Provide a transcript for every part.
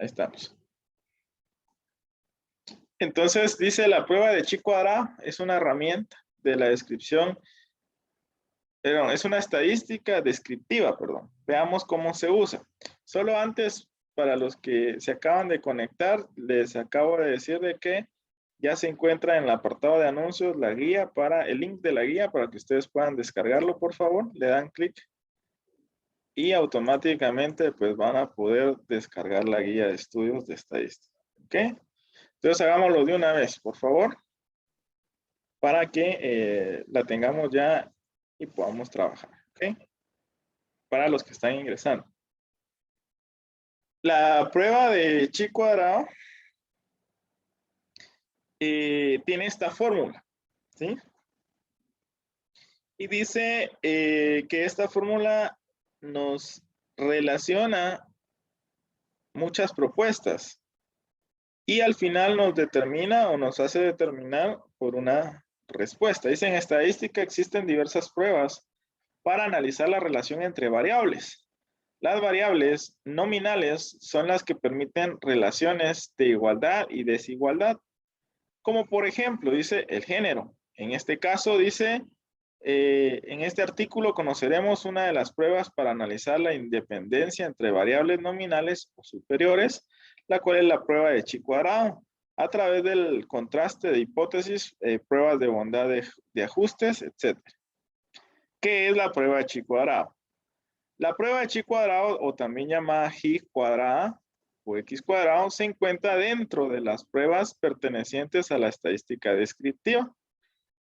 Ahí estamos. Entonces dice la prueba de chi cuadrado es una herramienta de la descripción, perdón, es una estadística descriptiva, perdón. Veamos cómo se usa. Solo antes, para los que se acaban de conectar, les acabo de decir de que ya se encuentra en el apartado de anuncios la guía para, el link de la guía para que ustedes puedan descargarlo, por favor. Le dan clic y automáticamente pues van a poder descargar la guía de estudios de estadística. ¿Ok? Entonces hagámoslo de una vez, por favor, para que la tengamos ya y podamos trabajar. ¿Ok? Para los que están ingresando. La prueba de chi cuadrado tiene esta fórmula, ¿sí? Y dice que esta fórmula nos relaciona muchas propuestas y al final nos determina o nos hace determinar por una respuesta. Dice, en estadística existen diversas pruebas para analizar la relación entre variables. Las variables nominales son las que permiten relaciones de igualdad y desigualdad, como por ejemplo, dice el género. En este caso dice, en este artículo conoceremos una de las pruebas para analizar la independencia entre variables nominales o superiores, la cual es la prueba de chi cuadrado, a través del contraste de hipótesis, pruebas de bondad de ajustes, etc. ¿Qué es la prueba de chi cuadrado? La prueba de chi cuadrado, o también llamada y cuadrada o x cuadrado, se encuentra dentro de las pruebas pertenecientes a la estadística descriptiva.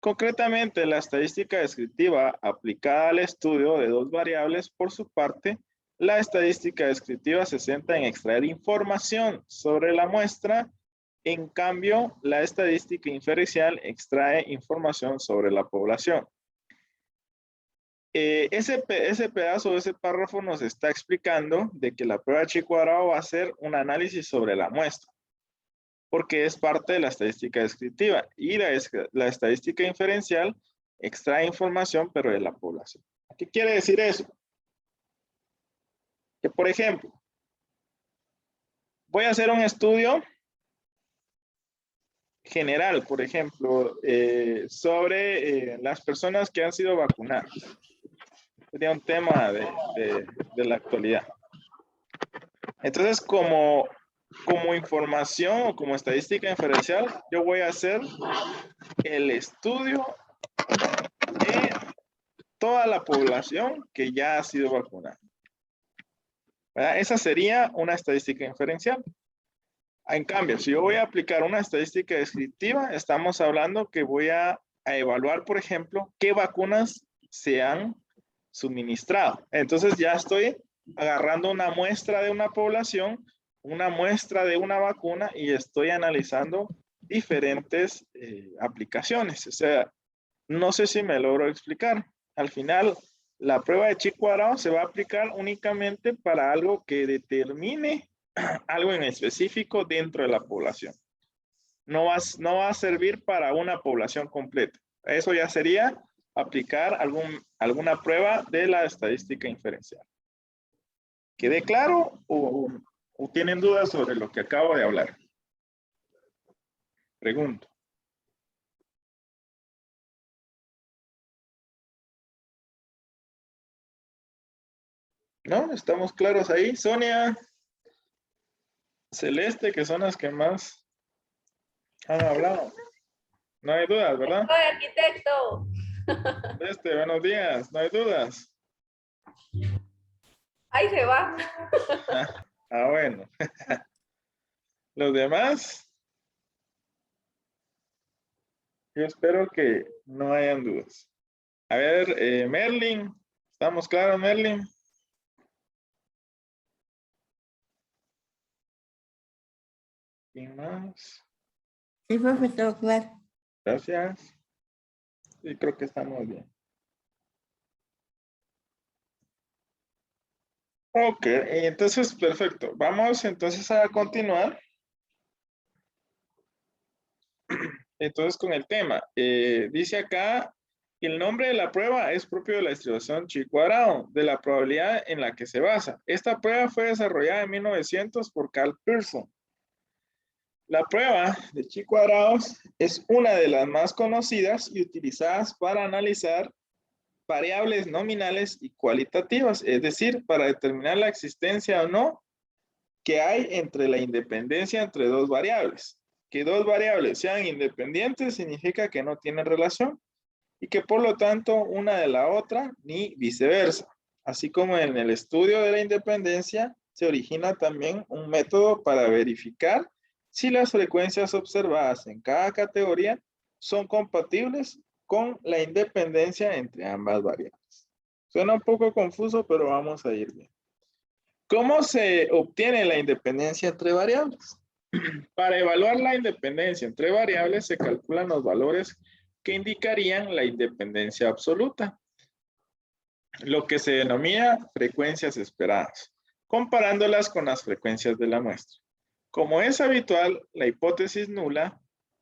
Concretamente, la estadística descriptiva aplicada al estudio de dos variables, por su parte, la estadística descriptiva se centra en extraer información sobre la muestra. En cambio, la estadística inferencial extrae información sobre la población. Ese pedazo, ese párrafo nos está explicando de que la prueba de chi cuadrado va a ser un análisis sobre la muestra, porque es parte de la estadística descriptiva, y la estadística inferencial extrae información, pero de la población. ¿Qué quiere decir eso? Que, por ejemplo, voy a hacer un estudio general, por ejemplo, sobre las personas que han sido vacunadas. Sería un tema de la actualidad. Entonces, como información o como estadística inferencial, yo voy a hacer el estudio de toda la población que ya ha sido vacunada. ¿Verdad? Esa sería una estadística inferencial. En cambio, si yo voy a aplicar una estadística descriptiva, estamos hablando que voy a evaluar, por ejemplo, qué vacunas se han suministrado. Entonces ya estoy agarrando una muestra de una población, una muestra de una vacuna, y estoy analizando diferentes aplicaciones. O sea, no sé si me logro explicar. Al final, la prueba de chi cuadrado se va a aplicar únicamente para algo que determine algo en específico dentro de la población. No va a servir para una población completa. Eso ya sería aplicar alguna prueba de la estadística inferencial. ¿Quede claro o tienen dudas sobre lo que acabo de hablar? Pregunto. ¿No? ¿Estamos claros ahí? Sonia, Celeste, que son las que más han hablado. No hay dudas, ¿verdad? Soy arquitecto. Celeste, buenos días. No hay dudas. Ahí se va. Bueno. Los demás, yo espero que no hayan dudas. A ver, Merlin, ¿estamos claros, Merlin? ¿Quién más? Sí, profe, todo claro. Gracias. Sí, creo que estamos bien. Ok, entonces, perfecto. Vamos entonces a continuar. Entonces, con el tema. Dice acá El nombre de la prueba es propio de la distribución chi cuadrado, de la probabilidad en la que se basa. Esta prueba fue desarrollada en 1900 por Carl Pearson. La prueba de chi cuadrados es una de las más conocidas y utilizadas para analizar variables nominales y cualitativas, es decir, para determinar la existencia o no que hay entre la independencia entre dos variables. Que dos variables sean independientes significa que no tienen relación y que por lo tanto una de la otra ni viceversa. Así como en el estudio de la independencia se origina también un método para verificar si las frecuencias observadas en cada categoría son compatibles con la independencia entre ambas variables. Suena un poco confuso, pero vamos a ir bien. ¿Cómo se obtiene la independencia entre variables? Para evaluar la independencia entre variables se calculan los valores que indicarían la independencia absoluta, lo que se denomina frecuencias esperadas, comparándolas con las frecuencias de la muestra. Como es habitual, la hipótesis nula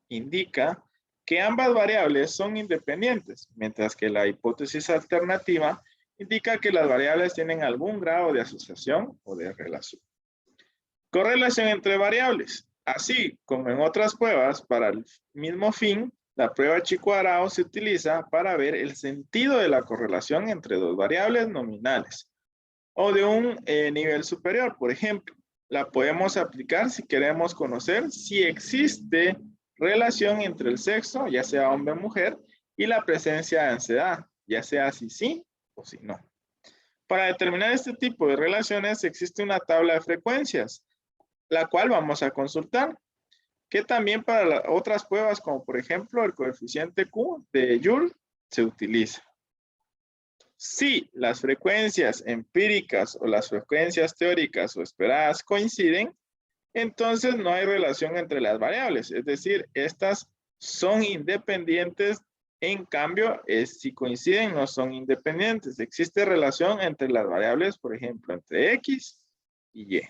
indica que ambas variables son independientes, mientras que la hipótesis alternativa indica que las variables tienen algún grado de asociación o de relación. Correlación entre variables. Así como en otras pruebas, para el mismo fin, la prueba chi cuadrado se utiliza para ver el sentido de la correlación entre dos variables nominales o de un nivel superior. Por ejemplo, la podemos aplicar si queremos conocer si existe relación entre el sexo, ya sea hombre o mujer, y la presencia de ansiedad, ya sea si sí o si no. Para determinar este tipo de relaciones existe una tabla de frecuencias, la cual vamos a consultar, que también para otras pruebas, como por ejemplo el coeficiente Q de Joule, se utiliza. Si las frecuencias empíricas o las frecuencias teóricas o esperadas coinciden, entonces no hay relación entre las variables, es decir, estas son independientes. En cambio, si coinciden, no son independientes. Existe relación entre las variables, por ejemplo, entre X y Y.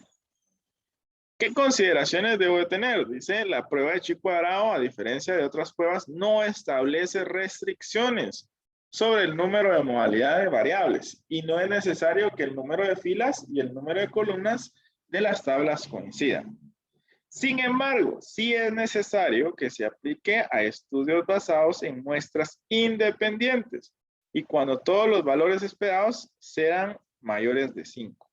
¿Qué consideraciones debo de tener? Dice, la prueba de chi cuadrado, a diferencia de otras pruebas, no establece restricciones sobre el número de modalidades de variables y no es necesario que el número de filas y el número de columnas de las tablas coincidan. Sin embargo, sí es necesario que se aplique a estudios basados en muestras independientes y cuando todos los valores esperados sean mayores de 5.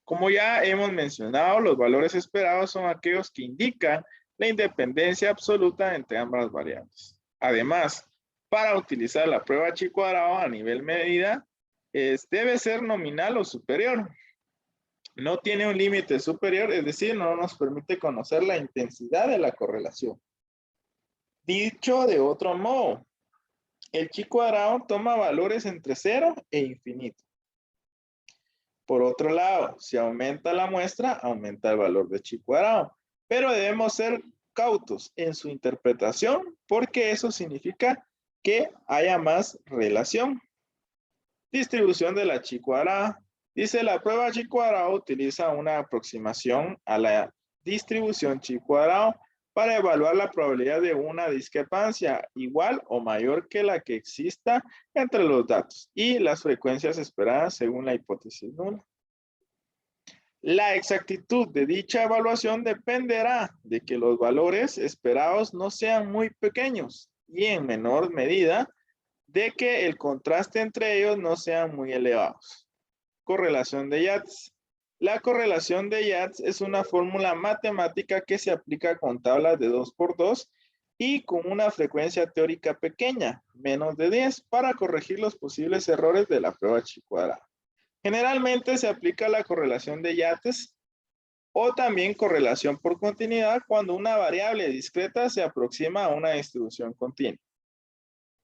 Como ya hemos mencionado, los valores esperados son aquellos que indican la independencia absoluta entre ambas variables. Además, para utilizar la prueba chi cuadrado a nivel medida, debe ser nominal o superior. No tiene un límite superior, es decir, no nos permite conocer la intensidad de la correlación. Dicho de otro modo, el chi cuadrado toma valores entre 0 e infinito. Por otro lado, si aumenta la muestra, aumenta el valor de chi cuadrado. Pero debemos ser cautos en su interpretación porque eso significa que haya más relación. Distribución de la chi cuadrada. Dice, la prueba chi cuadrado utiliza una aproximación a la distribución chi cuadrado para evaluar la probabilidad de una discrepancia igual o mayor que la que exista entre los datos y las frecuencias esperadas según la hipótesis nula. La exactitud de dicha evaluación dependerá de que los valores esperados no sean muy pequeños y en menor medida de que el contraste entre ellos no sean muy elevados. Correlación de Yates. La correlación de Yates es una fórmula matemática que se aplica con tablas de 2×2 y con una frecuencia teórica pequeña, menos de 10, para corregir los posibles errores de la prueba chi cuadrada. Generalmente se aplica la correlación de Yates o también correlación por continuidad cuando una variable discreta se aproxima a una distribución continua.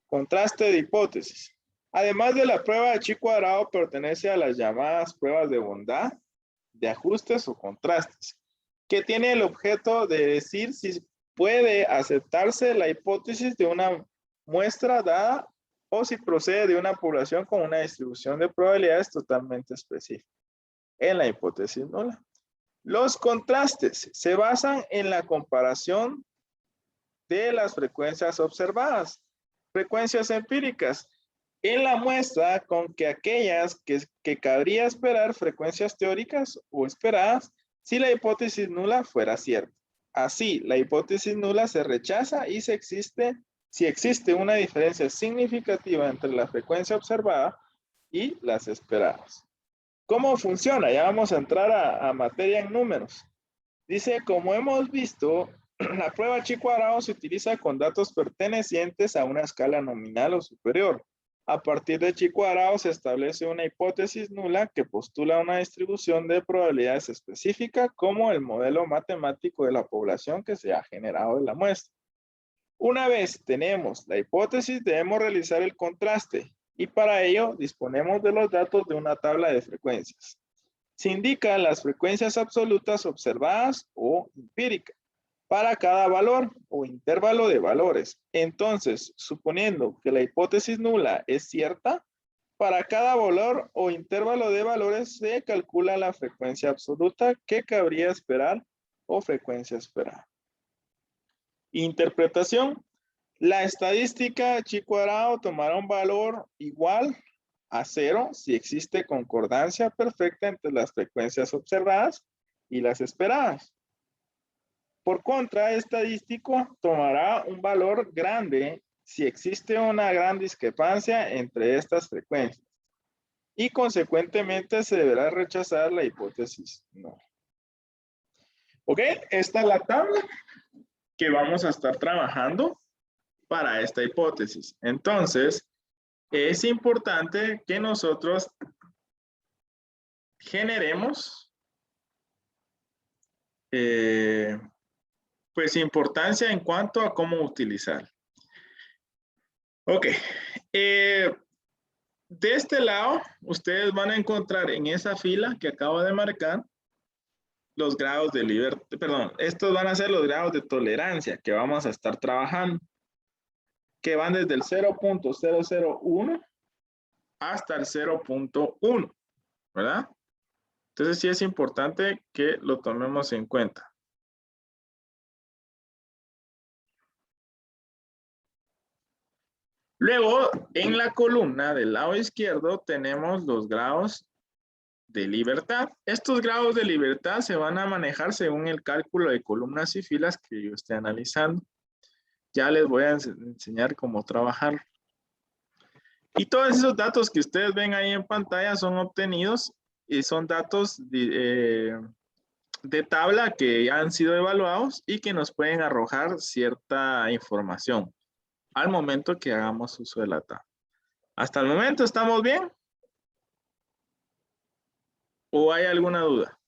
Contraste de hipótesis. Además de la prueba de chi cuadrado, pertenece a las llamadas pruebas de bondad, de ajustes o contrastes, que tiene el objeto de decir si puede aceptarse la hipótesis de una muestra dada o si procede de una población con una distribución de probabilidades totalmente específica. En la hipótesis nula. Los contrastes se basan en la comparación de las frecuencias observadas. Frecuencias empíricas. en la muestra con que aquellas que cabría esperar frecuencias teóricas o esperadas si la hipótesis nula fuera cierta. Así, la hipótesis nula se rechaza y si existe una diferencia significativa entre la frecuencia observada y las esperadas. ¿Cómo funciona? Ya vamos a entrar a materia en números. Dice, como hemos visto, la prueba chi cuadrado se utiliza con datos pertenecientes a una escala nominal o superior. A partir de chi cuadrado se establece una hipótesis nula que postula una distribución de probabilidades específica como el modelo matemático de la población que se ha generado de la muestra. Una vez tenemos la hipótesis, debemos realizar el contraste y para ello disponemos de los datos de una tabla de frecuencias. Se indican las frecuencias absolutas observadas o empíricas para cada valor o intervalo de valores. Entonces, suponiendo que la hipótesis nula es cierta, para cada valor o intervalo de valores se calcula la frecuencia absoluta que cabría esperar o frecuencia esperada. Interpretación. La estadística chi cuadrado tomará un valor igual a 0 si existe concordancia perfecta entre las frecuencias observadas y las esperadas. Por contra, estadístico tomará un valor grande si existe una gran discrepancia entre estas frecuencias y consecuentemente se deberá rechazar la hipótesis no. Ok, esta es la tabla que vamos a estar trabajando para esta hipótesis. Entonces, es importante que nosotros generemos pues importancia en cuanto a cómo utilizar. Ok. De este lado, ustedes van a encontrar en esa fila que acabo de marcar los grados de libertad, perdón, estos van a ser los grados de tolerancia que vamos a estar trabajando, que van desde el 0.001 hasta el 0.1, ¿verdad? Entonces sí es importante que lo tomemos en cuenta. Luego, en la columna del lado izquierdo tenemos los grados de libertad. Estos grados de libertad se van a manejar según el cálculo de columnas y filas que yo esté analizando. Ya les voy a enseñar cómo trabajar. Y todos esos datos que ustedes ven ahí en pantalla son obtenidos y son datos de tabla que ya han sido evaluados y que nos pueden arrojar cierta información al momento que hagamos uso de la tabla. ¿Hasta el momento estamos bien? ¿O hay alguna duda?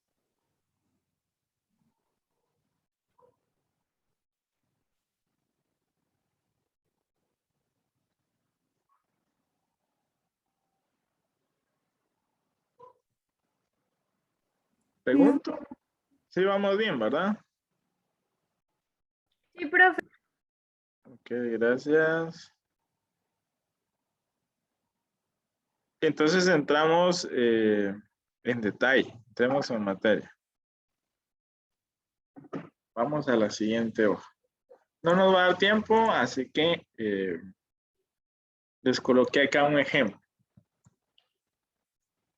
Pregunto. Sí, vamos bien, ¿verdad? Sí, profe. Ok, gracias. Entonces entramos en detalle, entremos en materia. Vamos a la siguiente hoja. No nos va a dar tiempo, así que les coloqué acá un ejemplo.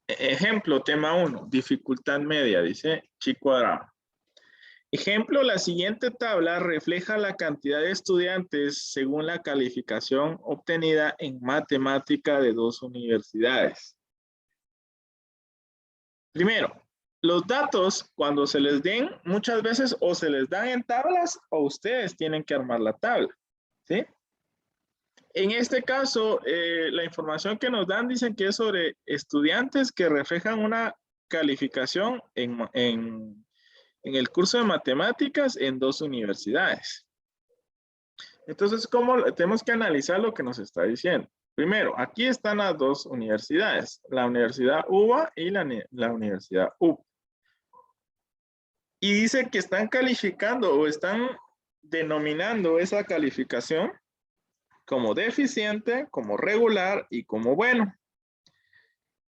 Ejemplo, tema 1, dificultad media, dice chi cuadrado. Ejemplo, la siguiente tabla refleja la cantidad de estudiantes según la calificación obtenida en matemática de 2 universidades. Primero, los datos cuando se les den muchas veces o se les dan en tablas o ustedes tienen que armar la tabla, ¿sí? En este caso, la información que nos dan dicen que es sobre estudiantes que reflejan una calificación en el curso de matemáticas en 2 universidades. Entonces, ¿cómo tenemos que analizar lo que nos está diciendo? Primero, aquí están las 2 universidades, la Universidad UBA y la Universidad UP. Y dice que están calificando o están denominando esa calificación como deficiente, como regular y como bueno.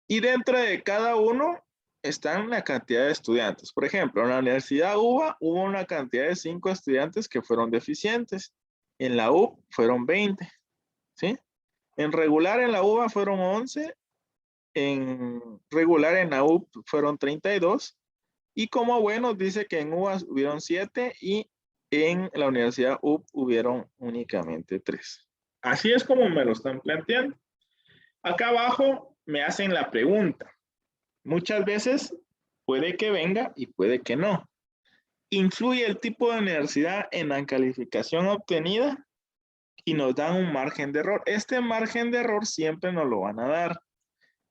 Y dentro de cada uno están la cantidad de estudiantes. Por ejemplo, en la Universidad UBA hubo una cantidad de 5 estudiantes que fueron deficientes. En la UP fueron 20, ¿sí? En regular en la UBA fueron 11, en regular en la UP fueron 32, y como bueno dice que en UBA hubieron 7 y en la Universidad UP hubieron únicamente 3. Así es como me lo están planteando. Acá abajo me hacen la pregunta. Muchas veces puede que venga y puede que no. ¿Influye el tipo de universidad en la calificación obtenida? Y nos dan un margen de error. Este margen de error siempre nos lo van a dar.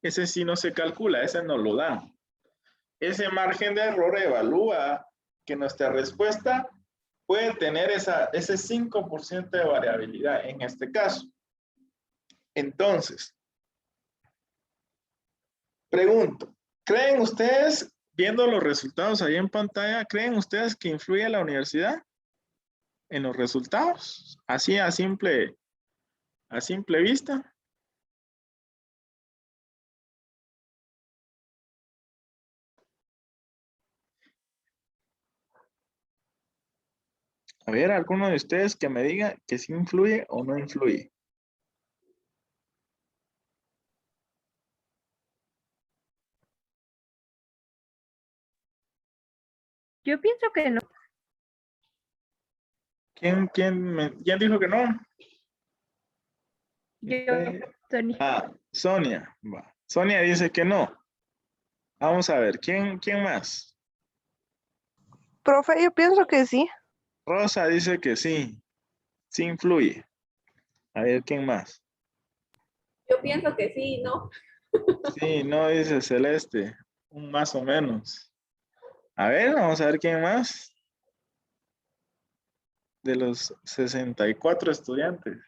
Ese sí no se calcula, ese nos lo dan. Ese margen de error evalúa que nuestra respuesta puede tener ese 5% de variabilidad en este caso. Entonces, pregunto, ¿creen ustedes, viendo los resultados ahí en pantalla, creen ustedes que influye la universidad en los resultados? Así a simple vista. A ver, alguno de ustedes que me diga que sí influye o no influye. Yo pienso que no. ¿Quién dijo que no? Yo, Tony. Sonia. Va. Sonia dice que no. Vamos a ver, ¿quién más? Profe, yo pienso que sí. Rosa dice que sí. Sí influye. A ver, ¿quién más? Yo pienso que sí, ¿no? Sí, no dice Celeste. Un más o menos. A ver, vamos a ver quién más. De los 64 estudiantes.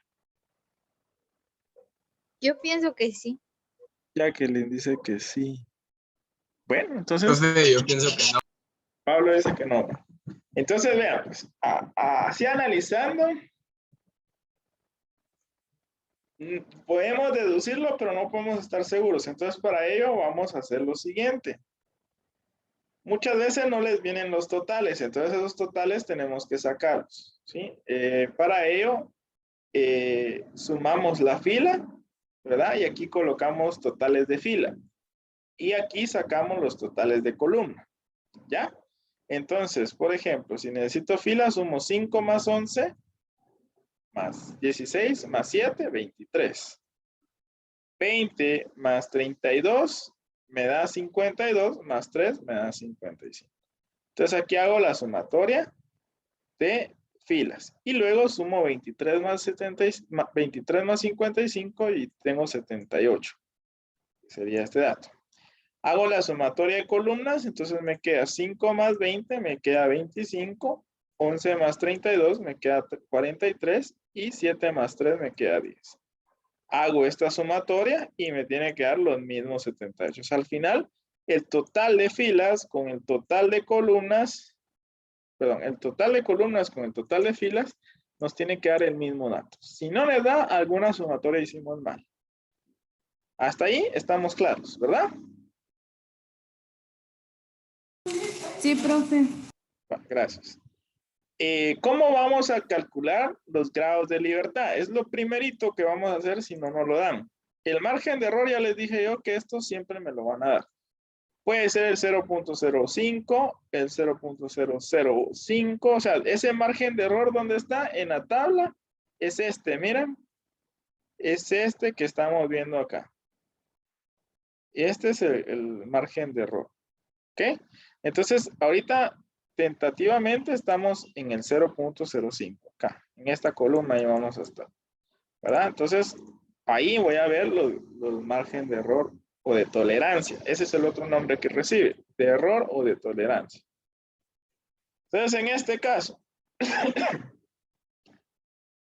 Yo pienso que sí. Jacqueline dice que sí. Bueno, entonces Yo pienso que no. Pablo dice que no. Entonces, vean, pues, así analizando, podemos deducirlo, pero no podemos estar seguros. Entonces, para ello vamos a hacer lo siguiente. Muchas veces no les vienen los totales, entonces esos totales tenemos que sacarlos, ¿sí? Para ello, sumamos la fila, ¿verdad? Y aquí colocamos totales de fila. Y aquí sacamos los totales de columna, ¿ya? Entonces, por ejemplo, si necesito fila, sumo 5 más 11, más 16, más 7, 23. 20 más 32 me da 52, más 3 me da 55. Entonces aquí hago la sumatoria de filas. Y luego sumo 23 más 23 más 55 y tengo 78. Sería este dato. Hago la sumatoria de columnas, entonces me queda 5 más 20, me queda 25, 11 más 32 me queda 43 y 7 más 3 me queda 10. Hago esta sumatoria y me tiene que dar los mismos 78. O sea, al final, el total de filas con el total de columnas, perdón, el total de columnas con el total de filas nos tiene que dar el mismo dato. Si no le da, alguna sumatoria hicimos mal. Hasta ahí estamos claros, ¿verdad? Sí, profe. Gracias. ¿Cómo vamos a calcular los grados de libertad? Es lo primerito que vamos a hacer si no nos lo dan. El margen de error ya les dije yo que esto siempre me lo van a dar. Puede ser el 0.05, el 0.005, o sea, ese margen de error donde está en la tabla es este, miren. Es este que estamos viendo acá. Este es el margen de error. ¿Ok? Entonces, ahorita tentativamente estamos en el 0.05 acá, en esta columna ahí vamos a estar, ¿verdad? Entonces, ahí voy a ver los margen de error o de tolerancia. Ese es el otro nombre que recibe, de error o de tolerancia. Entonces, en este caso,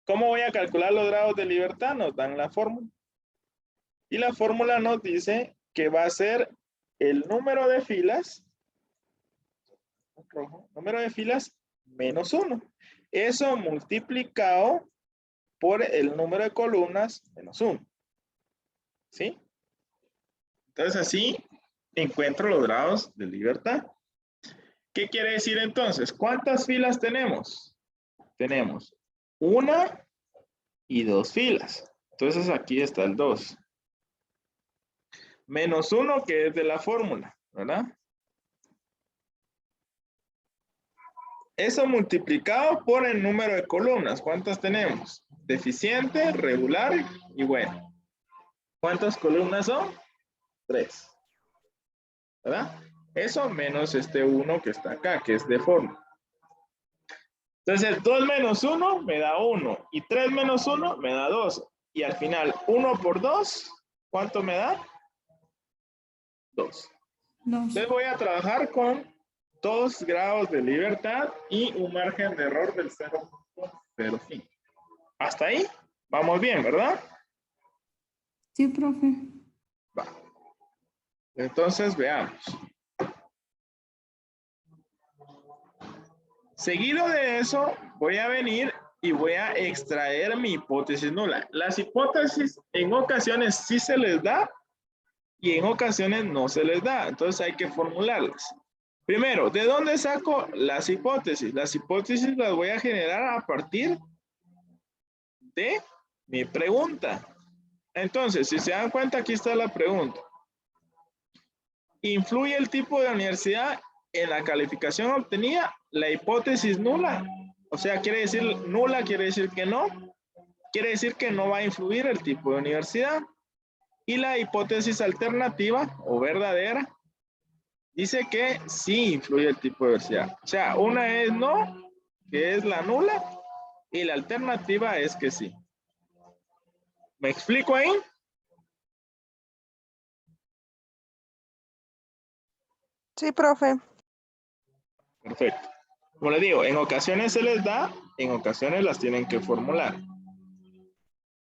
¿cómo voy a calcular los grados de libertad? Nos dan la fórmula. Y la fórmula nos dice que va a ser el número de filas rojo, número de filas menos 1. Eso multiplicado por el número de columnas menos 1. ¿Sí? Entonces así encuentro los grados de libertad. ¿Qué quiere decir entonces? ¿Cuántas filas tenemos? Tenemos 1 y 2 filas. Entonces aquí está el 2. Menos 1 que es de la fórmula, ¿verdad? Eso multiplicado por el número de columnas. ¿Cuántas tenemos? Deficiente, regular y bueno. ¿Cuántas columnas son? 3. ¿Verdad? Eso menos este 1 que está acá, que es de fórmula. Entonces, 2 menos 1 me da 1. Y 3 menos 1 me da 2. Y al final, 1 por 2, ¿cuánto me da? 2. Entonces voy a trabajar con 2 grados de libertad y un margen de error del 0.05. Hasta ahí, vamos bien, ¿verdad? Sí, profe. Va. Entonces, veamos. Seguido de eso, voy a venir y voy a extraer mi hipótesis nula. Las hipótesis en ocasiones sí se les da y en ocasiones no se les da. Entonces hay que formularlas. Primero, ¿de dónde saco las hipótesis? Las hipótesis las voy a generar a partir de mi pregunta. Entonces, si se dan cuenta, aquí está la pregunta. ¿Influye el tipo de universidad en la calificación obtenida? La hipótesis nula. O sea, quiere decir nula, quiere decir que no. Quiere decir que no va a influir el tipo de universidad. Y la hipótesis alternativa o verdadera dice que sí influye el tipo de universidad. O sea, una es no, que es la nula, y la alternativa es que sí. ¿Me explico ahí? Sí, profe. Perfecto. Como les digo, en ocasiones se les da, en ocasiones las tienen que formular.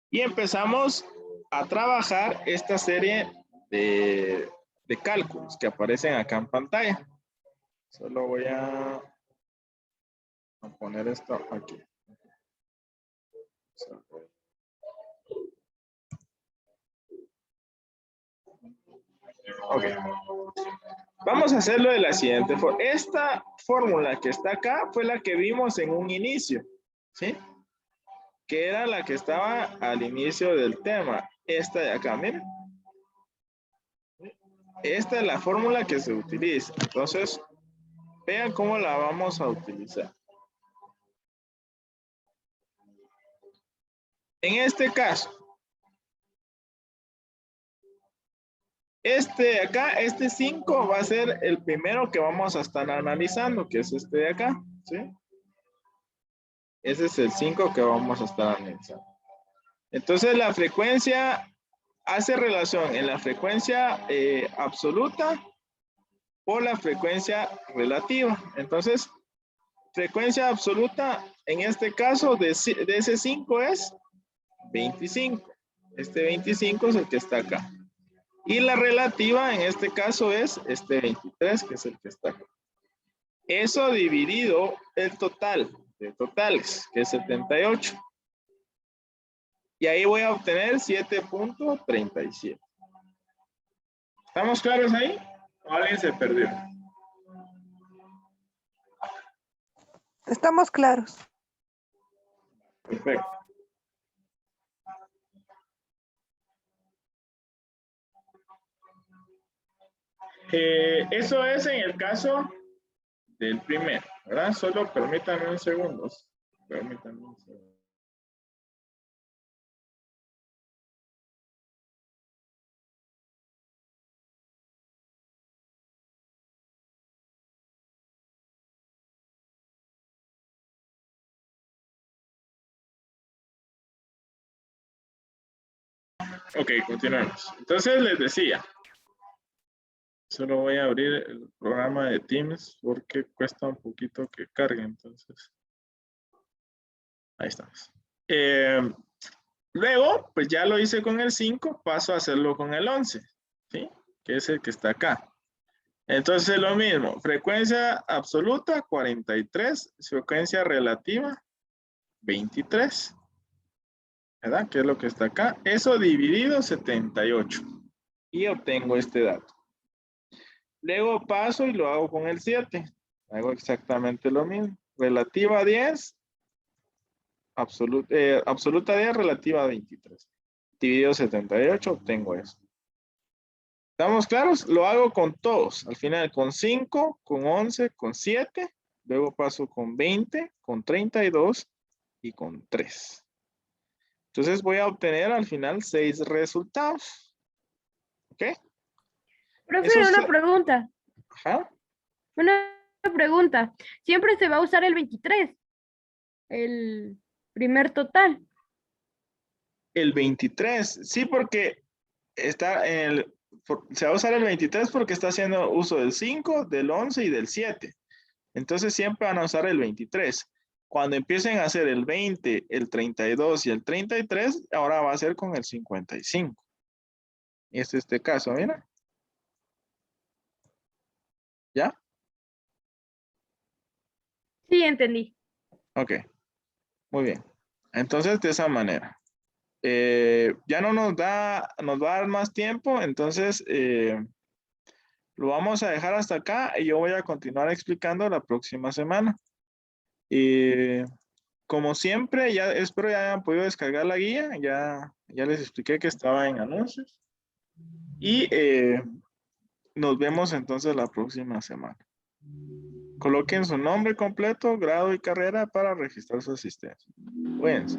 Y empezamos a trabajar esta serie de cálculos que aparecen acá en pantalla. Solo voy a poner esto aquí. Ok. Vamos a hacerlo de la siguiente forma. Esta fórmula que está acá fue la que vimos en un inicio, ¿sí? Que era la que estaba al inicio del tema. Esta de acá, miren. Esta es la fórmula que se utiliza. Entonces, vean cómo la vamos a utilizar. En este caso, este de acá, este 5 va a ser el primero que vamos a estar analizando, que es este de acá, ¿sí? Ese es el 5 que vamos a estar analizando. Entonces, la frecuencia hace relación en la frecuencia absoluta por la frecuencia relativa. Entonces, frecuencia absoluta, en este caso, de ese 5 es 25. Este 25 es el que está acá. Y la relativa, en este caso, es este 23, que es el que está acá. Eso dividido el total de totales, que es 78. Y ahí voy a obtener 7.37. ¿Estamos claros ahí? ¿O alguien se perdió? Estamos claros. Perfecto. Eso es en el caso del primero, ¿verdad? Solo permítanme un segundo. Permítanme un segundo. Ok, continuamos. Entonces les decía, solo voy a abrir el programa de Teams porque cuesta un poquito que cargue, entonces. Ahí estamos. Luego, pues ya lo hice con el 5, paso a hacerlo con el 11, ¿sí? Que es el que está acá. Entonces lo mismo, frecuencia absoluta 43, frecuencia relativa 23. ¿Verdad? Que es lo que está acá. Eso dividido 78. Y obtengo este dato. Luego paso y lo hago con el 7. Hago exactamente lo mismo. Relativa a 10. Absoluta 10, relativa a 23. dividido 78, obtengo eso. ¿Estamos claros? Lo hago con todos. Al final con 5, con 11, con 7. Luego paso con 20, con 32 y con 3. Entonces voy a obtener al final 6 resultados. ¿Ok? Profe, Eso una se- pregunta. Ajá. Una pregunta. Siempre se va a usar el 23, el primer total. El 23. Sí, porque está se va a usar el 23 porque está haciendo uso del 5, del 11 y del 7. Entonces siempre van a usar el 23. Cuando empiecen a hacer el 20, el 32 y el 33, ahora va a ser con el 55. Y es este caso, mira. ¿Ya? Sí, entendí. Ok, muy bien. Entonces, de esa manera. Ya no nos va a dar más tiempo, entonces lo vamos a dejar hasta acá y yo voy a continuar explicando la próxima semana. Como siempre, ya espero ya hayan podido descargar la guía, ya les expliqué que estaba en anuncios y nos vemos entonces la próxima semana. Coloquen su nombre completo, grado y carrera para registrar su asistencia. Cuídense.